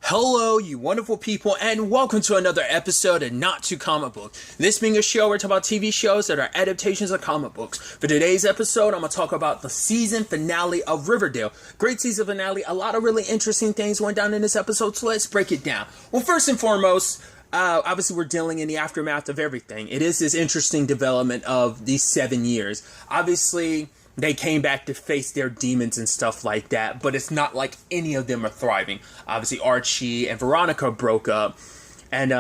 Hello, you wonderful people, and welcome to another episode of Not Too Comic Book. This being a show where we talk about TV shows that are adaptations of comic books. For today's episode, I'm going to talk about the season finale of Riverdale. Great season finale. A lot of really interesting things went down in this episode, so let's break it down. Well, first and foremost, obviously we're dealing in the aftermath of everything. It is this interesting development of these 7 years. Obviously, they came back to face their demons and stuff like that, but it's not like any of them are thriving. Obviously, Archie and Veronica broke up, and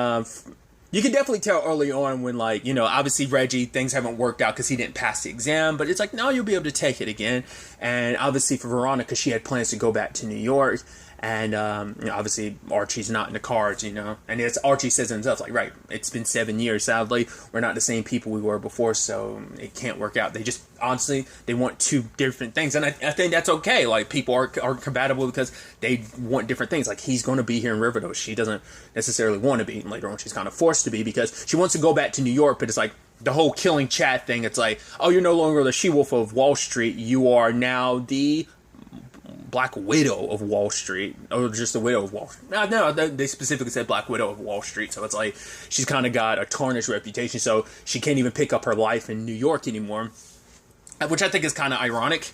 you can definitely tell early on when, like, you know, obviously Reggie, things haven't worked out because he didn't pass the exam, but it's like, no, you'll be able to take it again. And obviously for Veronica, she had plans to go back to New York, and you know, obviously Archie's not in the cards, you know, and it's Archie says himself, like, right, it's been 7 years, sadly, we're not the same people we were before, so it can't work out. They just, honestly, they want two different things, and I think that's okay. Like, people are compatible because they want different things. Like, he's going to be here in Riverdale. She doesn't necessarily want to be, and later on she's kind of forced to be because she wants to go back to New York, but it's like, the whole killing Chad thing, it's like, oh, you're no longer the She-Wolf of Wall Street, you are now the Black Widow of Wall Street, or just the Widow of Wall Street. No, they specifically said Black Widow of Wall Street, so it's like, she's kind of got a tarnished reputation, so she can't even pick up her life in New York anymore, which I think is kind of ironic.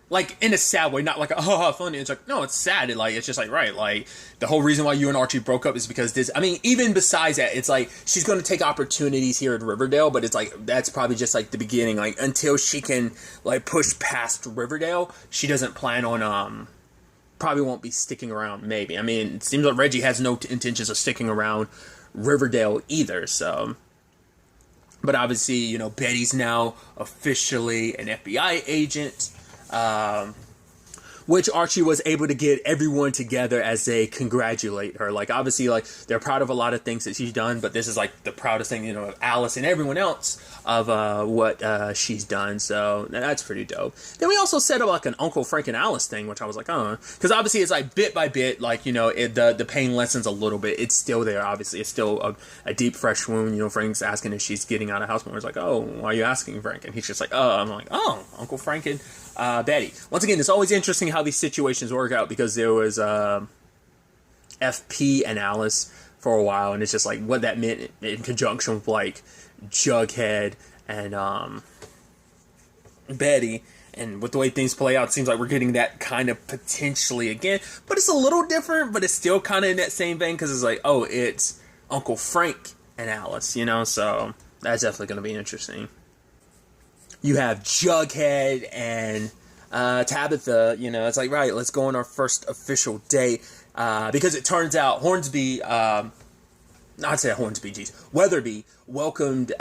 Like, in a sad way, not like, oh, funny. It's like, no, it's sad. It's just like, right, like, the whole reason why you and Archie broke up is because this, I mean, even besides that, it's like, she's going to take opportunities here at Riverdale, but it's like, that's probably just, like, the beginning. Like, until she can, like, push past Riverdale, she doesn't plan on, probably won't be sticking around, maybe. I mean, it seems like Reggie has no intentions of sticking around Riverdale either, so. But obviously, you know, Betty's now officially an FBI agent. Which Archie was able to get everyone together as they congratulate her. Like, obviously, like, they're proud of a lot of things that she's done, but this is, like, the proudest thing, you know, of Alice and everyone else of what she's done, so that's pretty dope. Then we also set up, like, an Uncle Frank and Alice thing, which I was like, oh, because obviously it's, like, bit by bit, like, you know, the pain lessens a little bit. It's still there, obviously. It's still a deep, fresh wound. You know, Frank's asking if she's getting out of house more. It's like, oh, why are you asking, Frank? And he's just like, oh, I'm like, oh, Uncle Frank and Betty. Once again, it's always interesting how these situations work out because there was FP and Alice for a while, and it's just like what that meant in conjunction with like Jughead and Betty. And with the way things play out, it seems like we're getting that kind of potentially again. But it's a little different, but it's still kind of in that same vein because it's like, oh, it's Uncle Frank and Alice, you know? So that's definitely going to be interesting. You have Jughead and Tabitha, you know, it's like, right, let's go on our first official date. Because it turns out Hornsby, Weatherby welcomed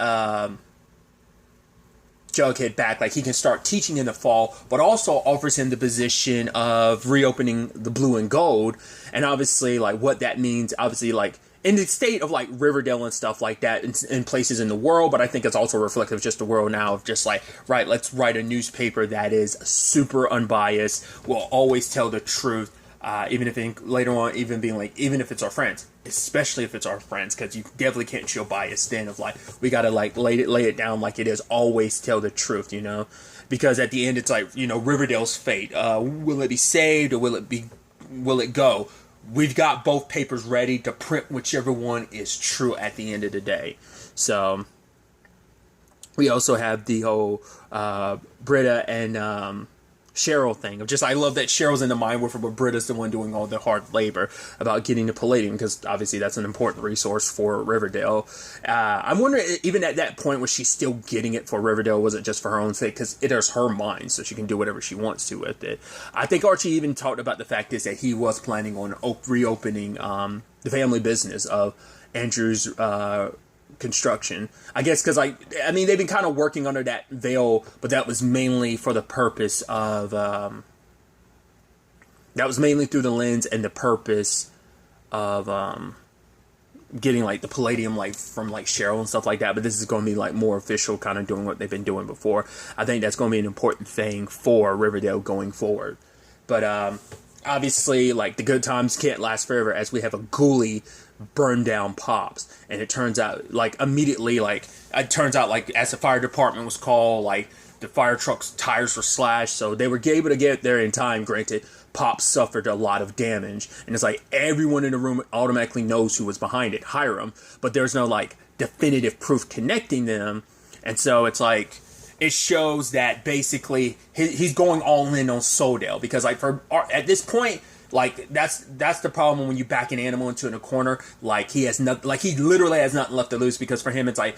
Jughead back. Like, he can start teaching in the fall, but also offers him the position of reopening the Blue and Gold. And obviously, like, what that means, obviously, like, in the state of, like, Riverdale and stuff like that, in places in the world, but I think it's also reflective of just the world now of just, like, right, let's write a newspaper that is super unbiased, will always tell the truth, even if later on, even being, like, even if it's our friends, especially if it's our friends, because you definitely can't show bias then of, like, we gotta, like, lay it down like it is, always tell the truth, you know, because at the end, it's like, you know, Riverdale's fate, will it be saved, or will it go? We've got both papers ready to print whichever one is true at the end of the day. So, we also have the whole Britta and Cheryl thing. Of just, I love that Cheryl's in the Mind Warfare, but Britta's the one doing all the hard labor about getting the palladium, because obviously that's an important resource for Riverdale. I'm wondering, even at that point, was she still getting it for Riverdale? Was it just for her own sake? Because it is her mind, so she can do whatever she wants to with it. I think Archie even talked about the fact is that he was planning on reopening the family business of Andrew's construction, I guess, because I mean, they've been kind of working under that veil, but that was mainly for the purpose of that was mainly through the lens and the purpose of getting like the palladium, like from like Cheryl and stuff like that. But this is going to be like more official, kind of doing what they've been doing before. I think that's going to be an important thing for Riverdale going forward. But obviously, like, the good times can't last forever, as we have a ghoulie burn down Pops, and it turns out, like, immediately, like, it turns out, like, as the fire department was called, like, the fire truck's tires were slashed, so they were able to get there in time, granted, Pop suffered a lot of damage, and it's like everyone in the room automatically knows who was behind it, Hiram, but there's no like definitive proof connecting them, and so it's like it shows that basically he's going all in on Soldale, because like at this point, like that's the problem when you back an animal into a corner. Like he literally has nothing left to lose, because for him it's like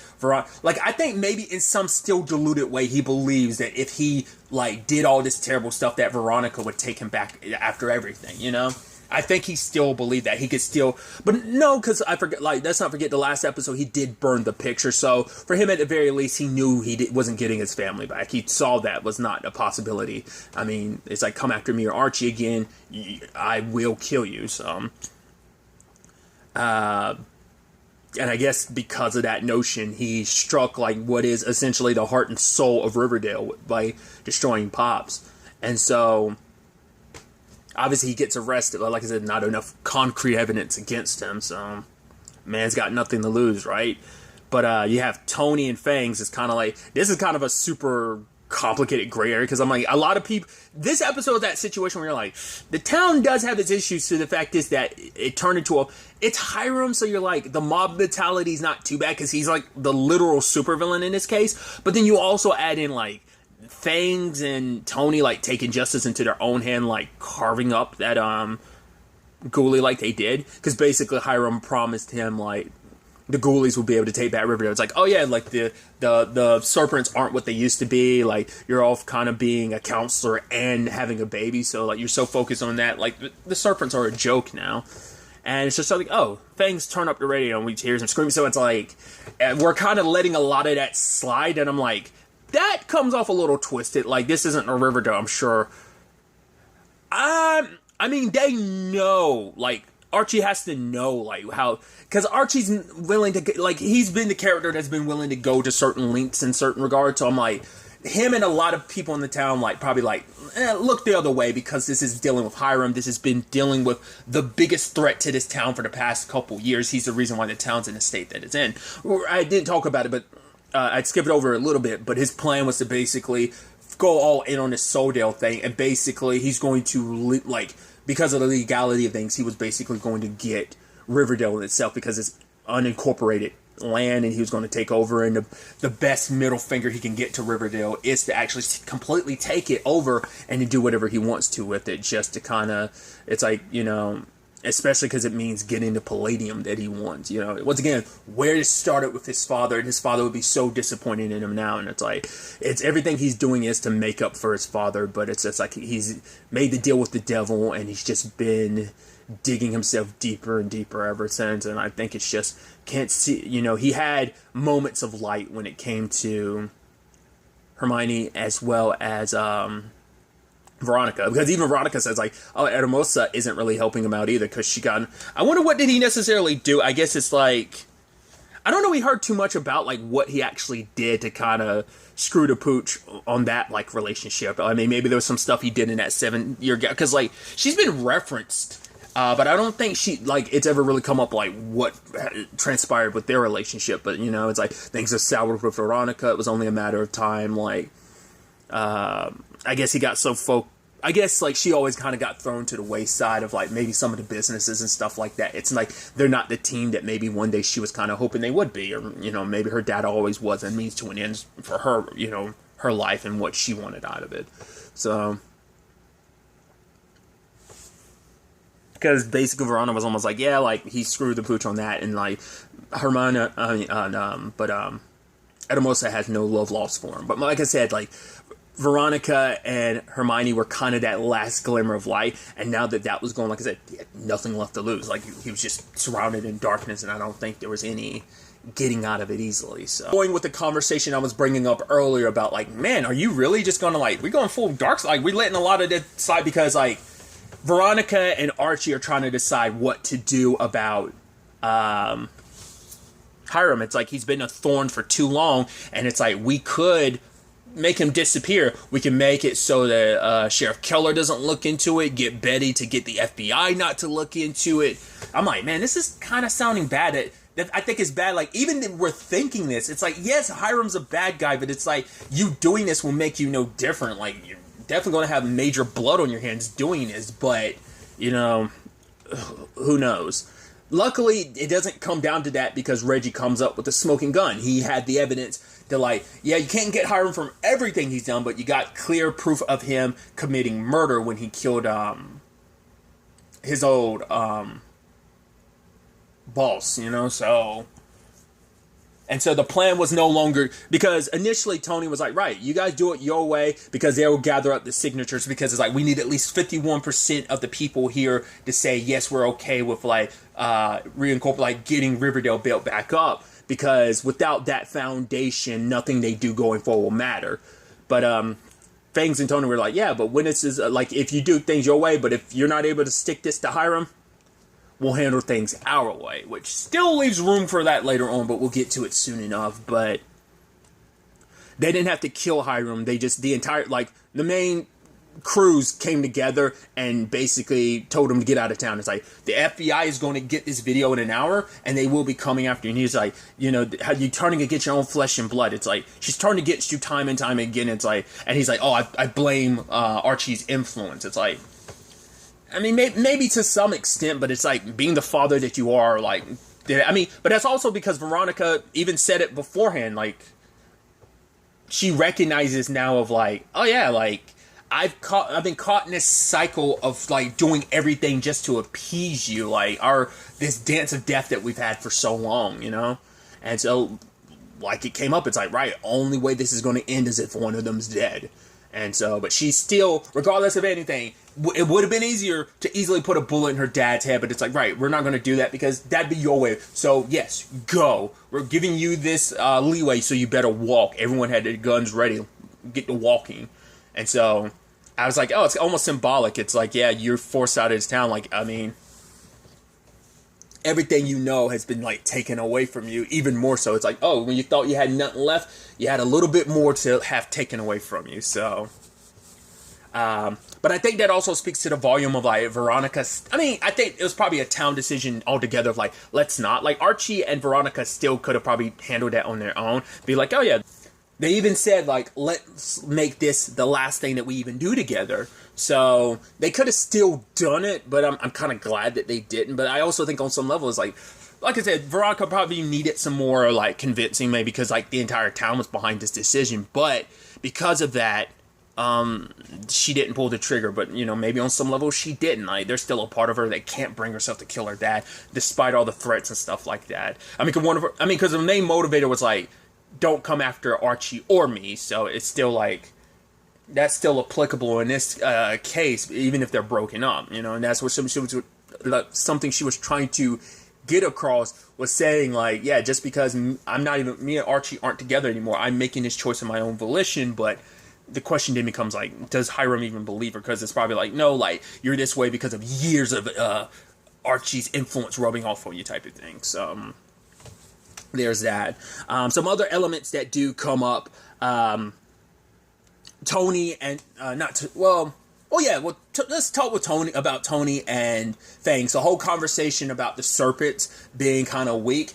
like I think maybe in some still diluted way he believes that if he like did all this terrible stuff that Veronica would take him back after everything, you know. I think he still believed that he could still, but no, because I forget. Like, let's not forget the last episode. He did burn the picture, so for him, at the very least, he knew wasn't getting his family back. He saw that was not a possibility. I mean, it's like, come after me or Archie again, I will kill you. So, and I guess because of that notion, he struck like what is essentially the heart and soul of Riverdale by destroying Pops, and so. Obviously, he gets arrested, but like I said, not enough concrete evidence against him, so man's got nothing to lose, right? But you have Tony and Fangs. It's kind of like, this is kind of a super complicated gray area, because I'm like, a lot of people, this episode is that situation where you're like, the town does have its issues, to the fact is that it turned into it's Hiram, so you're like, the mob mentality is not too bad, because he's like the literal supervillain in this case, but then you also add in like, Fangs and Tony like taking justice into their own hand, like carving up that ghoulie like they did, because basically Hiram promised him like the ghoulies will be able to take back Riverdale. It's like, oh yeah, like the serpents aren't what they used to be, like you're all kind of being a counselor and having a baby, so like you're so focused on that, like the serpents are a joke now. And it's just like, oh, Fangs turn up the radio and we hear him screaming, so it's like we're kind of letting a lot of that slide, and I'm like, that comes off a little twisted. Like, this isn't a Riverdale, I'm sure. I mean, they know, like, Archie has to know, like, how, because Archie's willing to, like, he's been the character that's been willing to go to certain lengths in certain regards, so I'm like, him and a lot of people in the town, like, probably like, look the other way, because this is dealing with Hiram, this has been dealing with the biggest threat to this town for the past couple years. He's the reason why the town's in the state that it's in. I didn't talk about it, but I'd skip it over a little bit, but his plan was to basically go all in on this Soldale thing, and basically he's going to, like, because of the legality of things, he was basically going to get Riverdale in itself, because it's unincorporated land, and he was going to take over, and the best middle finger he can get to Riverdale is to actually completely take it over and to do whatever he wants to with it, just to kind of, it's like, you know, especially because it means getting the palladium that he wants, you know. Once again, where it started with his father, and his father would be so disappointed in him now, and it's like, it's everything he's doing is to make up for his father, but it's just like he's made the deal with the devil, and he's just been digging himself deeper and deeper ever since, and I think it's just, can't see, you know, he had moments of light when it came to Hermione as well as, Veronica, because even Veronica says like, oh, Hermosa isn't really helping him out either, because she got, I wonder what did he necessarily do. I guess it's like, I don't know, we heard too much about like what he actually did to kind of screw the pooch on that like relationship. I mean, maybe there was some stuff he did in that 7-year gap, because like she's been referenced, but I don't think she, like, it's ever really come up like what transpired with their relationship. But you know, it's like things are soured with Veronica. It was only a matter of time. Like, I guess he got so I guess like she always kind of got thrown to the wayside of like maybe some of the businesses and stuff like that. It's like they're not the team that maybe one day she was kind of hoping they would be, or you know, maybe her dad always was a means to an end for her, you know, her life and what she wanted out of it. So, because basically Verona was almost like, yeah, like he screwed the pooch on that, and like Hermione, Edamosa has no love lost for him. But like I said, like, Veronica and Hermione were kind of that last glimmer of light, and now that was gone, like I said, he had nothing left to lose. Like, he was just surrounded in darkness, and I don't think there was any getting out of it easily. So, going with the conversation I was bringing up earlier about, like, man, are you really just gonna, like, we're going full dark side? Like, we're letting a lot of this slide because, like, Veronica and Archie are trying to decide what to do about, Hiram. It's like he's been a thorn for too long, and it's like we could make him disappear. We can make it so that Sheriff Keller doesn't look into it, get Betty to get the FBI not to look into it. I'm like, man, this is kind of sounding bad. That I think is bad. Like, even if we're thinking this, it's like, yes, Hiram's a bad guy, but it's like, you doing this will make you no different. Like, definitely going to have major blood on your hands doing this, but, you know, who knows? Luckily, it doesn't come down to that because Reggie comes up with a smoking gun. He had the evidence to, like, yeah, you can't get Hiram from everything he's done, but you got clear proof of him committing murder when he killed his old boss, you know, so... And so the plan was no longer, because initially Tony was like, right, you guys do it your way, because they will gather up the signatures, because it's like, we need at least 51% of the people here to say, yes, we're okay with, like, reincorporate, like, getting Riverdale built back up, because without that foundation, nothing they do going forward will matter. But, Fangs and Tony were like, yeah, but when this is, like, if you do things your way, but if you're not able to stick this to Hiram, we'll handle things our way, which still leaves room for that later on, but we'll get to it soon enough. But they didn't have to kill Hiram. They just, the entire, like, the main crews came together and basically told him to get out of town. It's like, the FBI is going to get this video in an hour, and they will be coming after you. And he's like, you know, how you turning against your own flesh and blood? It's like, she's turning against you time and time again. It's like, and he's like, oh, I blame Archie's influence. It's like, I mean, maybe to some extent, but it's like being the father that you are, like, I mean, but that's also because Veronica even said it beforehand, like, she recognizes now of, like, oh yeah, like, I've been caught in this cycle of, like, doing everything just to appease you, like, this dance of death that we've had for so long, you know? And so, like, it came up, it's like, right, only way this is going to end is if one of them's dead. And so, but she's still, regardless of anything, it would have been easier to easily put a bullet in her dad's head, but it's like, right, we're not going to do that because that'd be your way. So, yes, go. We're giving you this leeway, so you better walk. Everyone had their guns ready, get to walking. And so, I was like, oh, it's almost symbolic. It's like, yeah, you're forced out of this town. Like, I mean, everything you know has been, like, taken away from you, even more so. It's like, oh, when you thought you had nothing left, you had a little bit more to have taken away from you, so... but I think that also speaks to the volume of, like, Veronica. I mean, I think it was probably a town decision altogether of, like, let's not. Like, Archie and Veronica still could have probably handled that on their own. Be like, oh, yeah. They even said, like, let's make this the last thing that we even do together. So, they could have still done it, but I'm kind of glad that they didn't. But I also think on some level, it's like I said, Veronica probably needed some more, like, convincing, maybe because, like, the entire town was behind this decision. But because of that, she didn't pull the trigger, but, you know, maybe on some level she didn't. Like, there's still a part of her that can't bring herself to kill her dad, despite all the threats and stuff like that. I mean, because the main motivator was, like, don't come after Archie or me, so it's still, like, that's still applicable in this case, even if they're broken up, you know, and that's what something she was trying to get across, was saying, like, yeah, just because me and Archie aren't together anymore, I'm making this choice of my own volition, but the question then becomes, like, does Hiram even believe her? Because it's probably like, no, like, you're this way because of years of Archie's influence rubbing off on you type of thing. So, there's that. Some other elements that do come up. Tony and, let's talk with Tony about Tony and Fangs. The whole conversation about the serpents being kind of weak.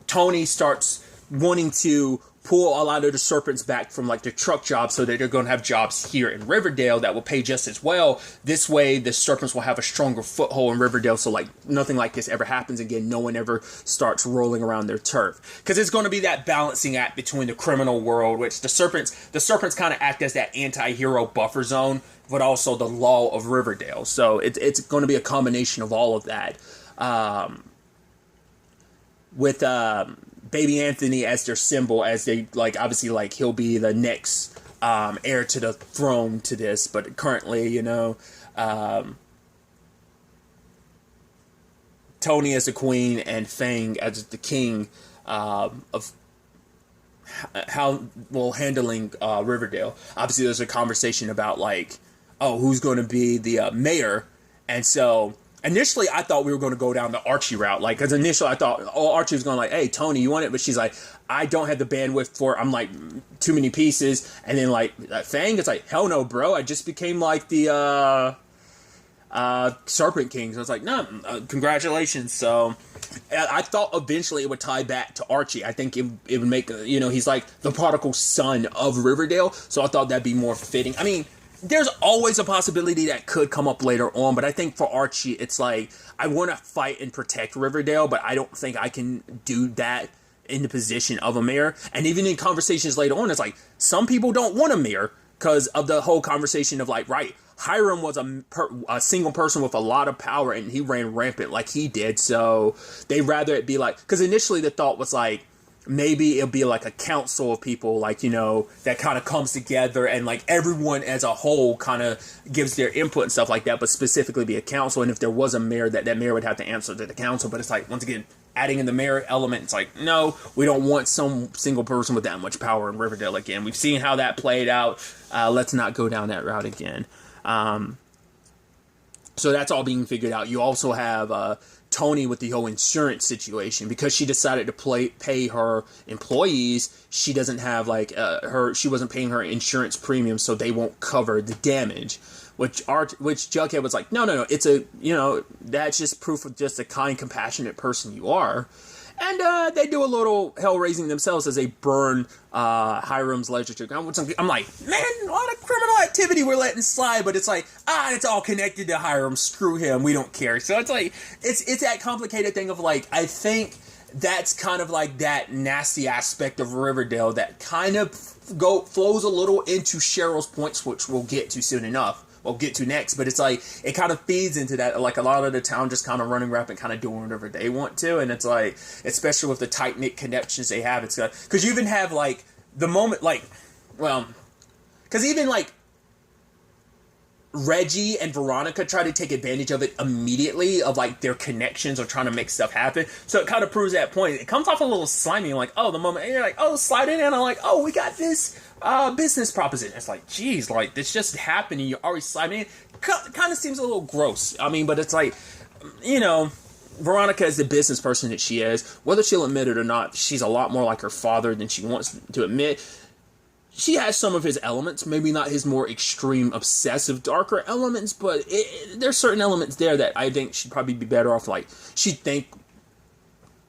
Tony starts wanting to pull a lot of the serpents back from, like, the truck jobs so that they're going to have jobs here in Riverdale that will pay just as well. This way, the serpents will have a stronger foothold in Riverdale, so, like, nothing like this ever happens again. No one ever starts rolling around their turf. Because it's going to be that balancing act between the criminal world, which the serpents kind of act as that anti-hero buffer zone, but also the law of Riverdale. So it's going to be a combination of all of that. With Baby Anthony as their symbol, as they, like, obviously, like, he'll be the next heir to the throne to this, but currently, you know, Tony as the queen and Fang as the king of handling Riverdale. Obviously, there's a conversation about, like, oh, who's going to be the mayor, and so initially, I thought we were going to go down the Archie route. Like, because initially I thought, oh, Archie was going like, hey, Tony, you want it? But she's like, I don't have the bandwidth for it. I'm like, too many pieces. And then, like, Fang is like, hell no, bro. I just became, like, the Serpent King. So I was like, no, congratulations. So I thought eventually it would tie back to Archie. I think it would make, you know, he's like the prodigal son of Riverdale. So I thought that'd be more fitting. I mean, there's always a possibility that could come up later on, but I think for Archie, it's like, I want to fight and protect Riverdale, but I don't think I can do that in the position of a mayor. And even in conversations later on, it's like, some people don't want a mayor because of the whole conversation of like, right, Hiram was a single person with a lot of power, and he ran rampant like he did, so they'd rather it be like, because initially the thought was like, maybe it'll be like a council of people, like, you know, that kind of comes together and like everyone as a whole kind of gives their input and stuff like that, but specifically be a council. And if there was a mayor, that mayor would have to answer to the council. But it's like, once again, adding in the mayor element, it's like, no, we don't want some single person with that much power in Riverdale again. We've seen how that played out. Let's not go down that route again. So that's all being figured out. You also have Tony with the whole insurance situation, because she decided to pay her employees. She doesn't have like she wasn't paying her insurance premium, so they won't cover the damage. Which Jughead was like, no, it's a, you know, that's just proof of just a kind, compassionate person you are. And they do a little hell-raising themselves as they burn Hiram's ledger. I'm like, man, a lot of criminal activity we're letting slide, but it's like, it's all connected to Hiram. Screw him. We don't care. So it's like, it's that complicated thing of like, I think that's kind of like that nasty aspect of Riverdale that kind of flows a little into Cheryl's points, which we'll get to soon enough. We'll get to next, but it's like, it kind of feeds into that, like a lot of the town just kind of running rampant, kind of doing whatever they want to, and it's like, especially with the tight-knit connections they have, it's got, because you even have like, the moment, like, well, because even like, Reggie and Veronica try to take advantage of it immediately, of like their connections or trying to make stuff happen. So it kind of proves that point. It comes off a little slimy, like, oh, the moment, and you're like, oh, slide in, and I'm like, oh, we got this business proposition. It's like, geez, like, this just happened, and you're already sliding in. Kind of seems a little gross. I mean, but it's like, you know, Veronica is the business person that she is. Whether she'll admit it or not, she's a lot more like her father than she wants to admit. She has some of his elements, maybe not his more extreme, obsessive, darker elements, but there's certain elements there that I think she'd probably be better off, like, she'd think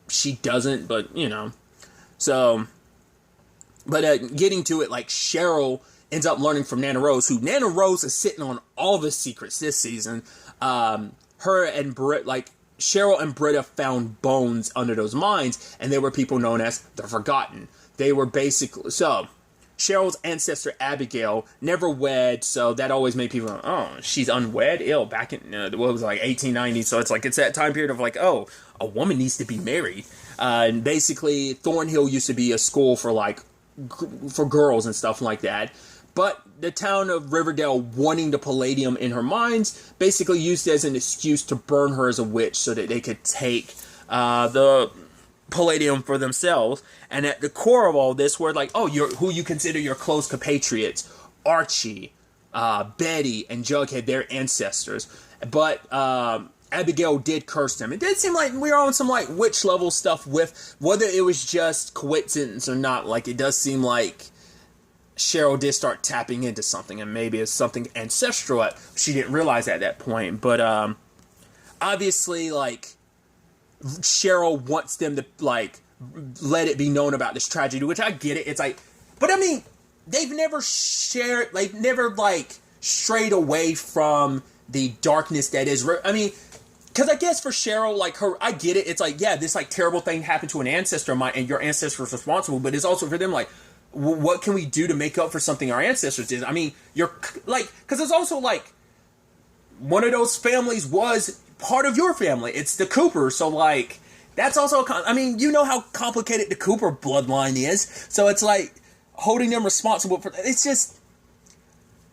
she doesn't, but, you know. So, but getting to it, like, Cheryl ends up learning from Nana Rose, who Nana Rose is sitting on all the secrets this season. Her and Britt, like, Cheryl and Britta found bones under those mines, and they were people known as the Forgotten. They were basically, so Cheryl's ancestor Abigail never wed, so that always made people go, oh, she's unwed? Ew, back in, what was it, like 1890, so it's like, it's that time period of like, oh, a woman needs to be married. And basically, Thornhill used to be a school for like, for girls and stuff like that. But the town of Riverdale, wanting the palladium in her mines, basically used it as an excuse to burn her as a witch so that they could take the palladium for themselves. And at the core of all this were like, oh, who you consider your close compatriots, Archie, Betty, and Jughead, their ancestors. But Abigail did curse them. It did seem like we were on some like witch level stuff with whether it was just coincidence or not. Like, it does seem like Cheryl did start tapping into something, and maybe it's something ancestral. She didn't realize at that point. But obviously, like, Cheryl wants them to like let it be known about this tragedy, which I get it. It's like, but I mean, they've never like strayed away from the darkness that is. I mean, because I guess for Cheryl, like her, I get it. It's like, yeah, this like terrible thing happened to an ancestor of mine, and your ancestor was responsible. But it's also for them like, what can we do to make up for something our ancestors did? I mean, you're like, because it's also like one of those families was part of your family. It's the Cooper, so like that's also, I mean, you know how complicated the Cooper bloodline is, so it's like holding them responsible for, it's just,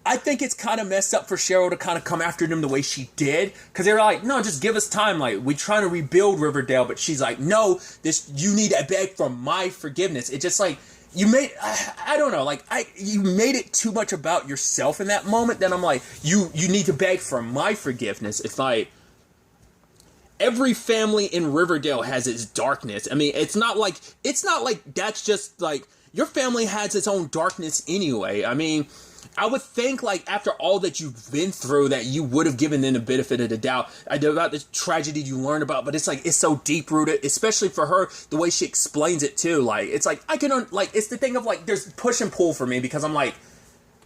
I think it's kind of messed up for Cheryl to kind of come after them the way she did, because they're like, no, just give us time, like, we're trying to rebuild Riverdale, but she's like, no, you need to beg for my forgiveness. It's just like, you made, I don't know, like, you made it too much about yourself in that moment, then I'm like, you need to beg for my forgiveness. It's like, every family in Riverdale has its darkness. I mean, it's not like that's just like, your family has its own darkness anyway. I mean, I would think, like, after all that you've been through, that you would have given them the benefit of the doubt about the tragedy you learned about, but it's like, it's so deep-rooted, especially for her, the way she explains it, too. Like, it's like, it's the thing of, like, there's push and pull for me, because I'm like,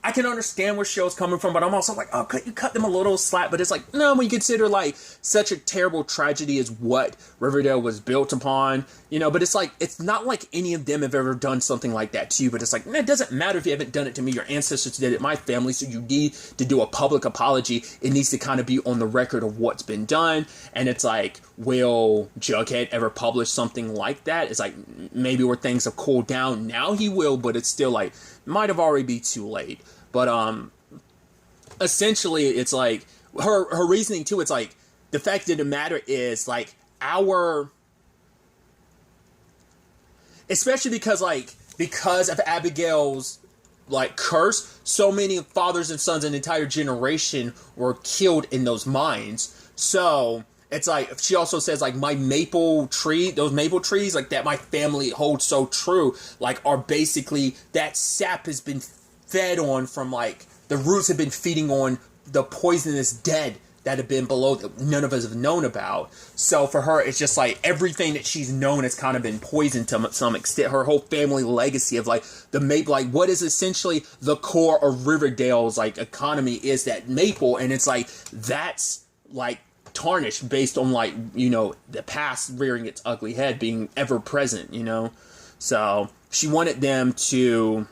I can understand where Cheryl's coming from, but I'm also like, oh, could you cut them a little slack? But it's like, no, when you consider like such a terrible tragedy is what Riverdale was built upon, you know, but it's like, it's not like any of them have ever done something like that to you, but it's like, it doesn't matter if you haven't done it to me, your ancestors did it, my family, so you need to do a public apology. It needs to kind of be on the record of what's been done. And it's like, will Jughead ever publish something like that? It's like, maybe where things have cooled down, now he will, but it's still like, might have already be too late. But essentially it's like her reasoning too, it's like the fact of the matter is like especially because of Abigail's like curse, so many fathers and sons, an entire generation were killed in those mines. So it's like, she also says, like, those maple trees, like, that my family holds so true, like, are basically, that sap has been fed on from, like, the roots have been feeding on the poisonous dead that have been below that none of us have known about. So for her, it's just, like, everything that she's known has kind of been poisoned to some extent. Her whole family legacy of, like, the maple, like, what is essentially the core of Riverdale's, like, economy is that maple, and it's, like, that's, like, tarnished based on, like, you know, the past rearing its ugly head, being ever present, you know. So she wanted them to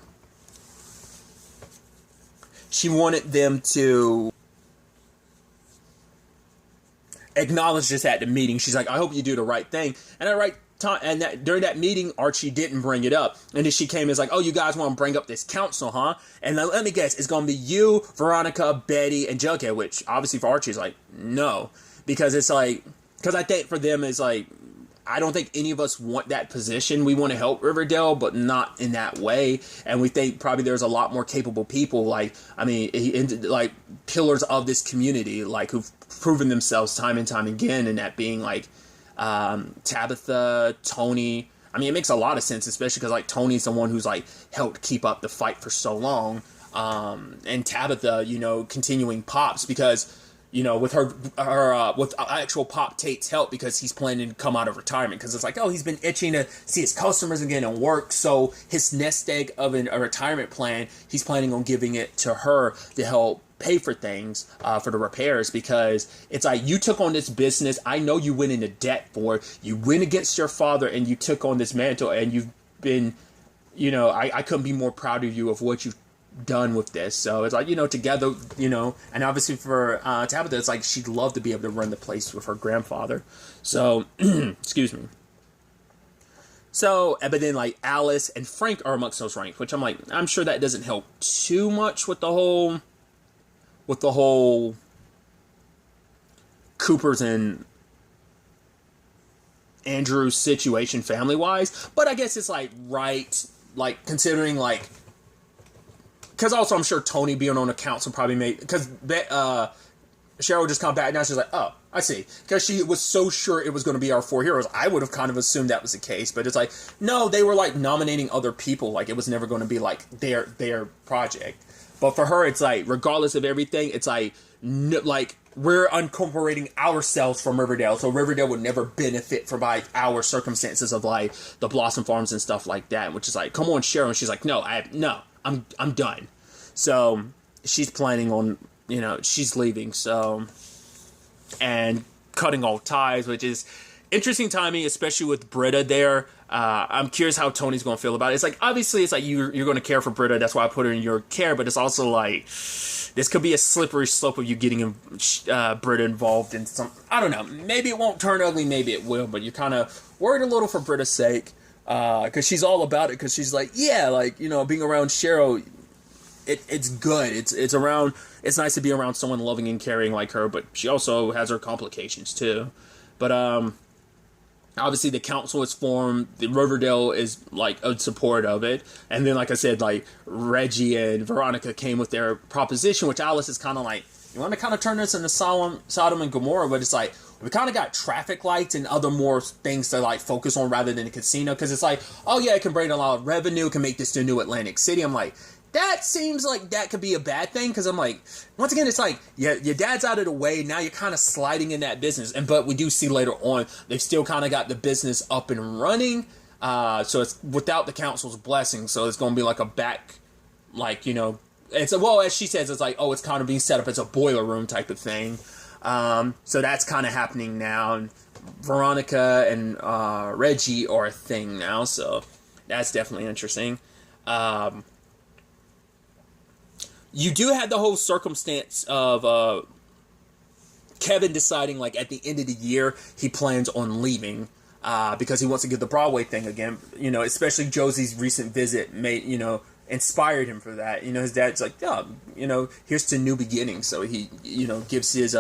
acknowledge this at the meeting. She's like, I hope you do the right thing. And at the right time, and that during that meeting, Archie didn't bring it up. And then she came and was like, oh, you guys want to bring up this council, huh? And then, let me guess, it's going to be you, Veronica, Betty, and Jughead, which obviously for Archie's like, no. Because it's like, because I think for them it's like, I don't think any of us want that position. We want to help Riverdale, but not in that way. And we think probably there's a lot more capable people, like, I mean, like, pillars of this community, like, who've proven themselves time and time again, and that being, like, Tabitha, Tony. I mean, it makes a lot of sense, especially because, like, Tony's the one who's, like, helped keep up the fight for so long. And Tabitha, you know, continuing Pops, because, you know, with with actual Pop Tate's help, because he's planning to come out of retirement, because it's like, oh, he's been itching to see his customers again and work, so his nest egg of a retirement plan, he's planning on giving it to her to help pay for things, for the repairs, because it's like, you took on this business, I know you went into debt for it, you went against your father, and you took on this mantle, and you've been, you know, I couldn't be more proud of you of what you've done with this. So it's like, you know, together, you know, and obviously for Tabitha, it's like she'd love to be able to run the place with her grandfather. So excuse me. So, but then, like, Alice and Frank are amongst those ranks, which I'm like, I'm sure that doesn't help too much with the whole Cooper's and Andrew's situation family wise, but I guess it's like, right, like, considering, like, because also I'm sure Tony being on the council probably made, because Cheryl just come back now, she's like, oh, I see, because she was so sure it was going to be our four heroes. I would have kind of assumed that was the case, but it's like, no, they were, like, nominating other people, like, it was never going to be, like, their project. But for her, it's like, regardless of everything, it's like, like, we're incorporating ourselves from Riverdale, so Riverdale would never benefit from, like, our circumstances of, like, the Blossom Farms and stuff like that, which is like, come on, Cheryl. And she's like, no, I'm done. So she's planning on, you know, she's leaving, so, and cutting all ties, which is interesting timing, especially with Britta there. I'm curious how Tony's going to feel about it. It's like, obviously, it's like you're going to care for Britta. That's why I put her in your care. But it's also like, this could be a slippery slope of you getting Britta involved in some, I don't know. Maybe it won't turn ugly. Maybe it will. But you're kind of worried a little for Britta's sake. Because she's all about it. Because she's like, yeah, like, you know, being around Cheryl, it's good. It's around, it's nice to be around someone loving and caring like her. But she also has her complications too. But, obviously, the council is formed. The Riverdale is, like, in support of it. And then, like I said, like, Reggie and Veronica came with their proposition, which Alice is kind of like, you want to kind of turn this into Sodom and Gomorrah, but it's like, we kind of got traffic lights and other more things to, like, focus on rather than a casino. Because it's like, oh, yeah, it can bring a lot of revenue. It can make this the new Atlantic City. I'm like, that seems like that could be a bad thing, because I'm like, once again, it's like, yeah, your dad's out of the way, now you're kind of sliding in that business, but we do see later on, they've still kind of got the business up and running, so it's without the council's blessing, so it's going to be like a back, like, you know, it's well, as she says, it's like, oh, it's kind of being set up as a boiler room type of thing. So that's kind of happening now. And Veronica and Reggie are a thing now, so that's definitely interesting. You do have the whole circumstance of Kevin deciding, like, at the end of the year, he plans on leaving because he wants to get the Broadway thing again. You know, especially Josie's recent visit inspired him for that. You know, his dad's like, yeah, you know, here's to new beginnings. So he, you know, gives his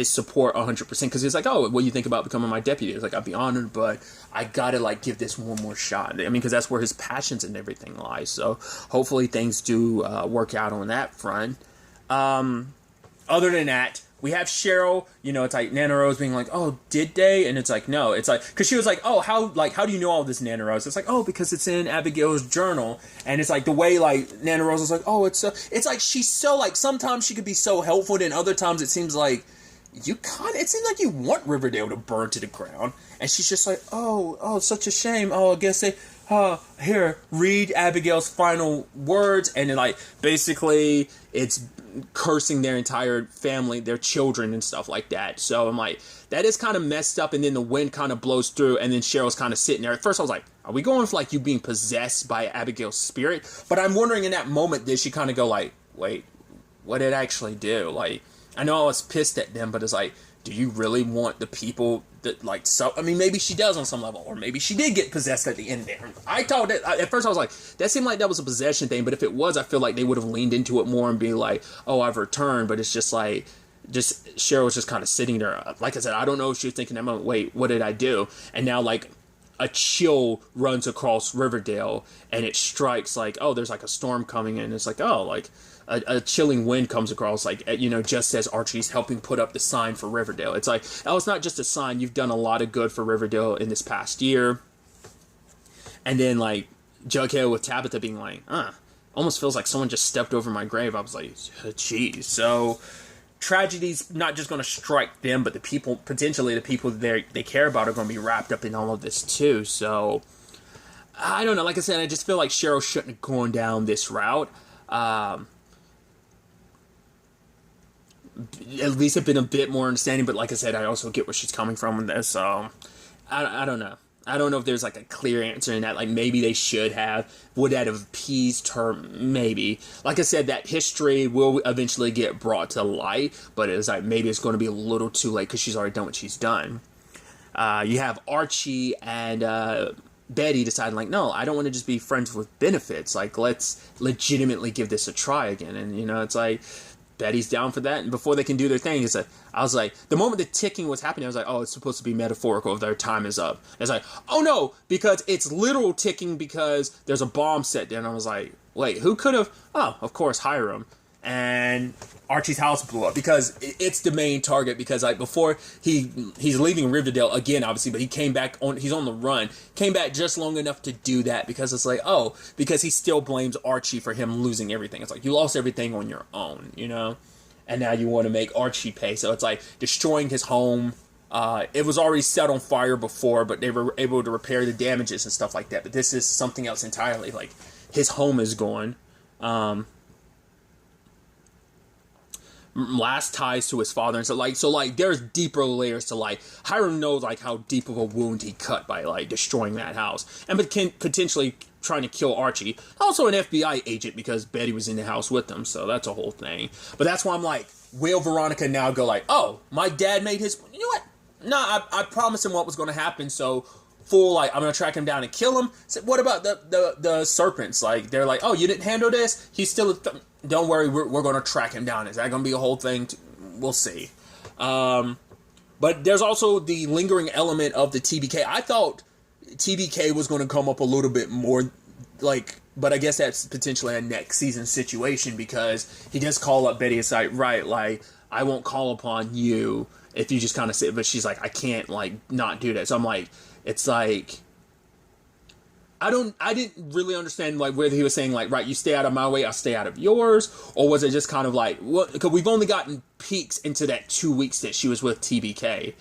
support 100% because he's like, oh, what do you think about becoming my deputy? It's like, I'd be honored, but I gotta, like, give this one more shot. I mean, because that's where his passions and everything lie. So hopefully things do work out on that front. Other than that, we have Cheryl, you know, it's like Nana Rose being like, oh, did they? And it's like, no, it's like, because she was like, oh, how do you know all this, Nana Rose? It's like, oh, because it's in Abigail's journal. And it's like the way, like, Nana Rose was like, oh, it's like she's so, like, sometimes she could be so helpful, and other times it seems like it seems like you want Riverdale to burn to the ground. And she's just like, oh, such a shame. Oh, I guess they, here, read Abigail's final words. And then, like, basically it's cursing their entire family, their children and stuff like that. So I'm like, that is kind of messed up. And then the wind kind of blows through, and then Cheryl's kind of sitting there. At first I was like, are we going for, like, you being possessed by Abigail's spirit? But I'm wondering in that moment, did she kind of go like, wait, what did it actually do? Like, I know I was pissed at them, but it's like, do you really want the people that, like, so, I mean, maybe she does on some level, or maybe she did get possessed at the end there. I thought that, at first I was like, that seemed like that was a possession thing, but if it was, I feel like they would have leaned into it more and be like, oh, I've returned, but it's just like, Cheryl was just kind of sitting there. Like I said, I don't know if she was thinking that moment, wait, what did I do? And now, like, a chill runs across Riverdale, and it strikes, like, oh, there's, like, a storm coming in. It's like, oh, like, a chilling wind comes across, like, you know, just as Archie's helping put up the sign for Riverdale. It's like, oh, it's not just a sign. You've done a lot of good for Riverdale in this past year. And then, like, Jughead with Tabitha being like, almost feels like someone just stepped over my grave. I was like, geez. So tragedy's not just going to strike them, but the people, potentially the people they care about, are going to be wrapped up in all of this too. So I don't know. Like I said, I just feel like Cheryl shouldn't have gone down this route. At least have been a bit more understanding, but like I said, I also get where she's coming from with this, so I don't know. I don't know if there's, like, a clear answer in that. Like, maybe they should have. Would that have appeased her? Maybe. Like I said, that history will eventually get brought to light, but it's like, maybe it's going to be a little too late because she's already done what she's done. You have Archie and Betty deciding, like, no, I don't want to just be friends with benefits. Like, let's legitimately give this a try again. And, you know, it's like, Betty's down for that, and before they can do their thing, it's like, I was like, the moment the ticking was happening, I was like, oh, it's supposed to be metaphorical, their time is up. It's like, oh no, because it's literal ticking because there's a bomb set there, and I was like, wait, who could have? Oh, of course, Hiram. And Archie's house blew up because it's the main target, because, like, before he's leaving Riverdale again, obviously, but he came back he's on the run, came back just long enough to do that, because it's like, oh, because he still blames Archie for him losing everything. It's like, you lost everything on your own, you know, and now you want to make Archie pay. So it's like destroying his home. It was already set on fire before, but they were able to repair the damages and stuff like that. But this is something else entirely. Like, his home is gone. Last ties to his father, and so there's deeper layers to, like, Hiram knows, like, how deep of a wound he cut by, like, destroying that house, and potentially trying to kill Archie. Also an FBI agent, because Betty was in the house with them, so that's a whole thing. But that's why I'm like, will Veronica now go like, oh, my dad made his, you know what? No, I promised him what was going to happen, so I'm going to track him down and kill him. So what about the serpents? Like, they're like, oh, you didn't handle this? He's still don't worry, we're going to track him down. Is that going to be a whole thing? We'll see. But there's also the lingering element of the TBK. I thought TBK was going to come up a little bit more, like, but I guess that's potentially a next season situation, because he does call up Betty. It's like, right, like, I won't call upon you if you just kind of sit, but she's like, I can't, like, not do that. So I'm like, it's like, I didn't really understand, like, whether he was saying, like, right, you stay out of my way, I'll stay out of yours, or was it just kind of like, what? Because we've only gotten peeks into that 2 weeks that she was with TBK.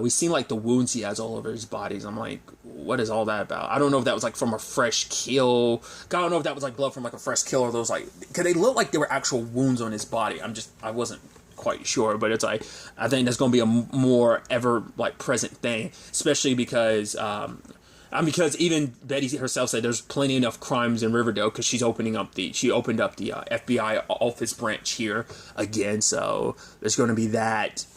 We seen like the wounds he has all over his bodies. I'm like, what is all that about? I don't know if that was like from a fresh kill. I don't know if that was like blood from like a fresh kill, or those like, because they look like they were actual wounds on his body. I wasn't quite sure, but it's like, I think that's going to be a more ever like present thing, especially because because even Betty herself said there's plenty enough crimes in Riverdale, because she opened up the FBI office branch here again, so there's going to be that.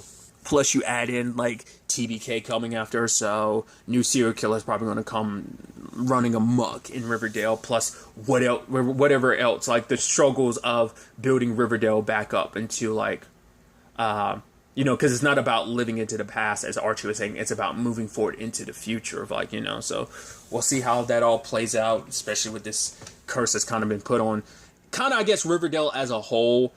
Plus you add in like TBK coming after her, so new serial killer is probably going to come running amok in Riverdale, plus whatever else, like the struggles of building Riverdale back up into like, because it's not about living into the past, as Archie was saying, it's about moving forward into the future of like, so we'll see how that all plays out, especially with this curse that's kind of been put on, I guess, Riverdale as a whole.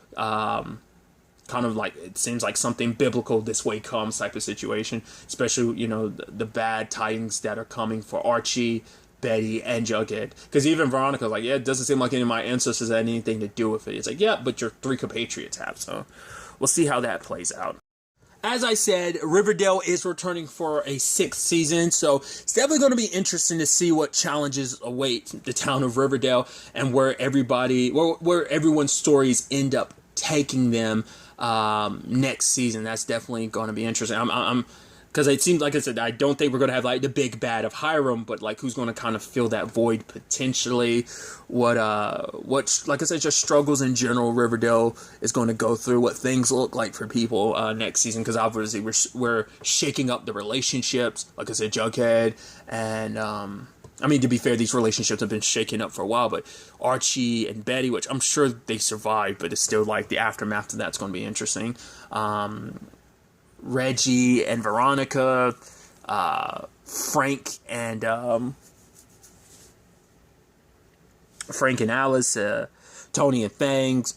Kind of like, it seems like something biblical this way comes type of situation, especially, the bad tidings that are coming for Archie, Betty, and Jughead. Because even Veronica's like, yeah, it doesn't seem like any of my ancestors had anything to do with it. It's like, yeah, but your 3 compatriots have, so we'll see how that plays out. As I said, Riverdale is returning for a 6th season, so it's definitely going to be interesting to see what challenges await the town of Riverdale, and where everyone's stories end up taking them next season. That's definitely going to be interesting. I'm because it seems, like I said, I don't think we're going to have like the big bad of Hiram, but like who's going to kind of fill that void potentially. What like I said, just struggles in general Riverdale is going to go through, what things look like for people next season, because obviously we're shaking up the relationships. Like I said, Jughead and to be fair, these relationships have been shaken up for a while, but Archie and Betty, which I'm sure they survived, but it's still like the aftermath of that's going to be interesting. Reggie and Veronica, Frank and Alice, Tony and Fangs,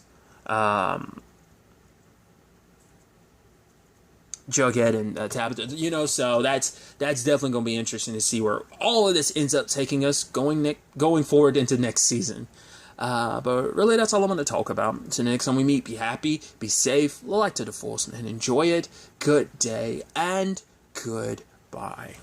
Jughead and Tabitha, so that's definitely going to be interesting to see where all of this ends up taking us going forward into next season. But really, that's all I'm going to talk about. So next time we meet, be happy, be safe, light to the fullest, and enjoy it. Good day and goodbye.